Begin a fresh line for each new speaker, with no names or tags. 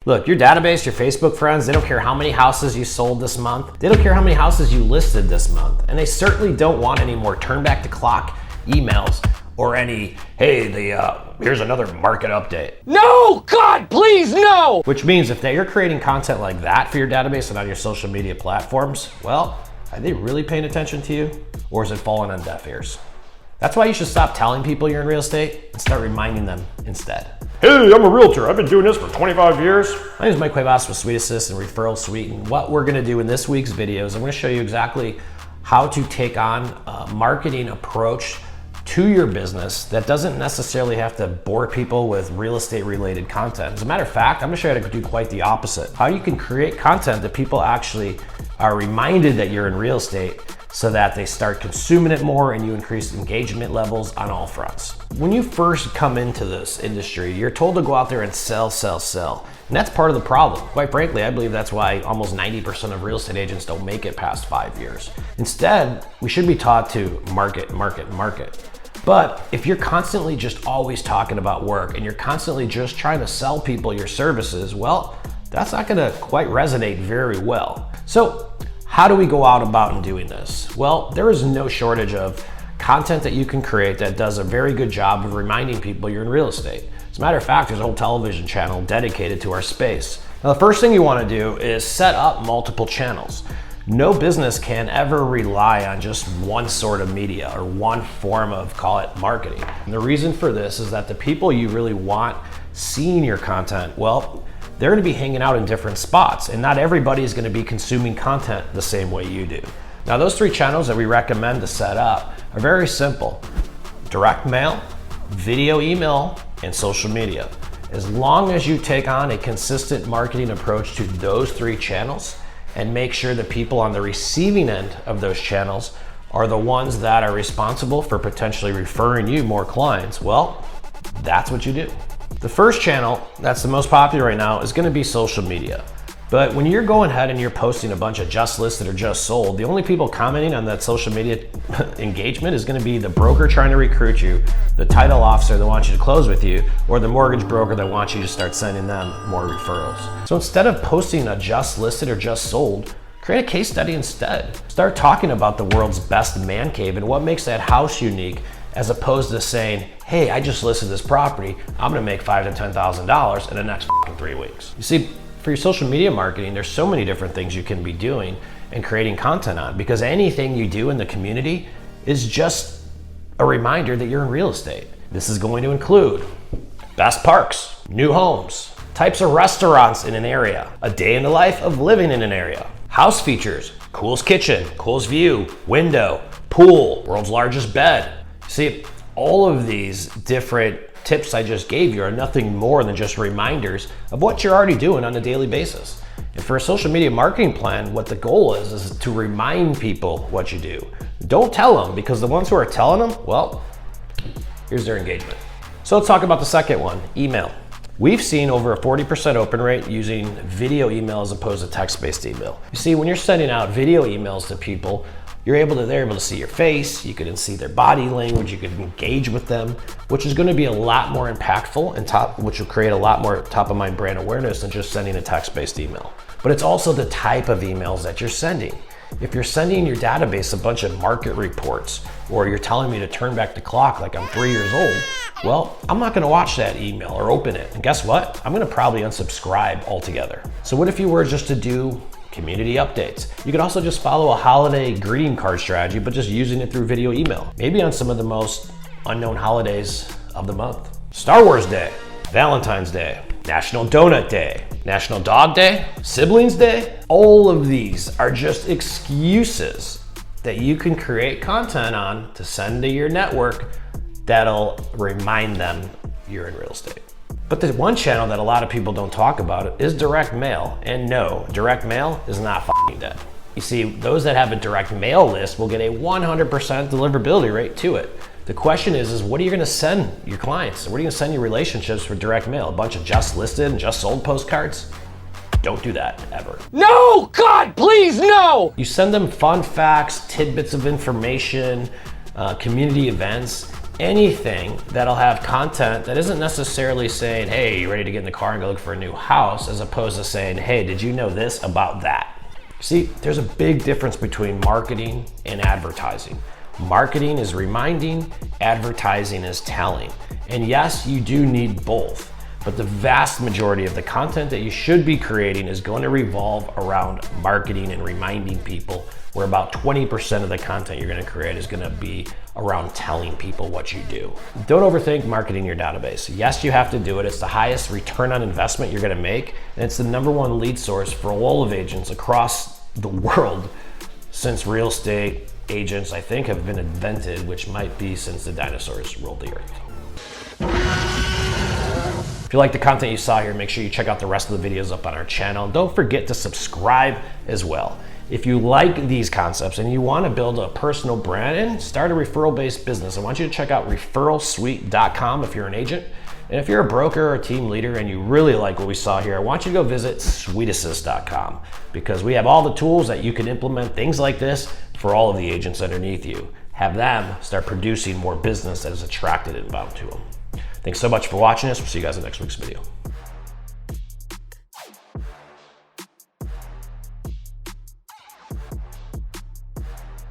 Look, your database, your Facebook friends, they don't care how many houses you sold this month. They don't care how many houses you listed this month. And they certainly don't want any more turn back the clock emails or any, hey, here's another market update.
No, God, please, no!
Which means if you're creating content like that for your database and on your social media platforms, well, are they really paying attention to you? Or is it falling on deaf ears? That's why you should stop telling people you're in real estate and start reminding them instead.
Hey, I'm a realtor. I've been doing this for 25 years.
My name is Mike Cuevas with Suite Assist and Referral Suite. And what we're gonna do in this week's video is I'm gonna show you exactly how to take on a marketing approach to your business that doesn't necessarily have to bore people with real estate related content. As a matter of fact, I'm gonna show you how to do quite the opposite. How you can create content that people actually are reminded that you're in real estate so that they start consuming it more and you increase engagement levels on all fronts. When you first come into this industry, you're told to go out there and sell, sell, sell. And that's part of the problem. Quite frankly, I believe that's why almost 90% of real estate agents don't make it past 5 years. Instead, we should be taught to market, market, market. But if you're constantly just always talking about work and you're constantly just trying to sell people your services, well, that's not gonna quite resonate very well. So how do we go out about and doing this? Well, there is no shortage of content that you can create that does a very good job of reminding people you're in real estate. As a matter of fact, there's a whole television channel dedicated to our space. Now, the first thing you wanna do is set up multiple channels. No business can ever rely on just one sort of media or one form of, call it, marketing. And the reason for this is that the people you really want seeing your content, well, they're gonna be hanging out in different spots, and not everybody is gonna be consuming content the same way you do. Now, those 3 channels that we recommend to set up are very simple: direct mail, video email, and social media. As long as you take on a consistent marketing approach to those 3 channels and make sure the people on the receiving end of those channels are the ones that are responsible for potentially referring you more clients, well, that's what you do. The first channel that's the most popular right now is gonna be social media. But when you're going ahead and you're posting a bunch of just listed or just sold, the only people commenting on that social media engagement is gonna be the broker trying to recruit you, the title officer that wants you to close with you, or the mortgage broker that wants you to start sending them more referrals. So instead of posting a just listed or just sold, create a case study instead. Start talking about the world's best man cave and what makes that house unique, as opposed to saying, hey, I just listed this property, I'm gonna make $5,000 to $10,000 in the next 3 weeks. You see, for your social media marketing, there's so many different things you can be doing and creating content on, because anything you do in the community is just a reminder that you're in real estate. This is going to include best parks, new homes, types of restaurants in an area, a day in the life of living in an area, house features, coolest kitchen, coolest view, window, pool, world's largest bed. See, all of these different tips I just gave you are nothing more than just reminders of what you're already doing on a daily basis. And for a social media marketing plan, what the goal is to remind people what you do. Don't tell them, because the ones who are telling them, well, here's their engagement. So let's talk about the second one, email. We've seen over a 40% open rate using video email as opposed to text-based email. You see, when you're sending out video emails to people, they're able to see your face, you can see their body language, you can engage with them, which is gonna be a lot more impactful and which will create a lot more top of mind brand awareness than just sending a text-based email. But it's also the type of emails that you're sending. If you're sending your database a bunch of market reports, or you're telling me to turn back the clock like I'm 3 years old, well, I'm not gonna watch that email or open it. And guess what? I'm gonna probably unsubscribe altogether. So what if you were just to do community updates? You could also just follow a holiday greeting card strategy, but just using it through video email. Maybe on some of the most unknown holidays of the month. Star Wars Day, Valentine's Day, National Donut Day, National Dog Day, Siblings Day. All of these are just excuses that you can create content on to send to your network that'll remind them you're in real estate. But the one channel that a lot of people don't talk about is direct mail. And no, direct mail is not fucking dead. You see, those that have a direct mail list will get a 100% deliverability rate to it. The question is what are you gonna send your clients? What are you gonna send your relationships for direct mail? A bunch of just listed and just sold postcards? Don't do that, ever.
No, God, please, no!
You send them fun facts, tidbits of information, community events, anything that'll have content that isn't necessarily saying, hey, you ready to get in the car and go look for a new house, as opposed to saying, hey, did you know this about that? See, there's a big difference between marketing and advertising. Marketing is reminding, advertising is telling. And yes, you do need both, but the vast majority of the content that you should be creating is going to revolve around marketing and reminding people, where about 20% of the content you're going to create is going to be around telling people what you do. Don't overthink marketing your database. Yes, you have to do it. It's the highest return on investment you're going to make, and it's the #1 lead source for all of agents across the world since real estate agents, I think, have been invented, which might be since the dinosaurs rolled the earth. If you like the content you saw here, make sure you check out the rest of the videos up on our channel. And don't forget to subscribe as well. If you like these concepts and you want to build a personal brand and start a referral-based business, I want you to check out referralsuite.com if you're an agent. And if you're a broker or a team leader and you really like what we saw here, I want you to go visit sweetassist.com, because we have all the tools that you can implement things like this for all of the agents underneath you. Have them start producing more business that is attracted and bound to them. Thanks so much for watching us. We'll see you guys in next week's video.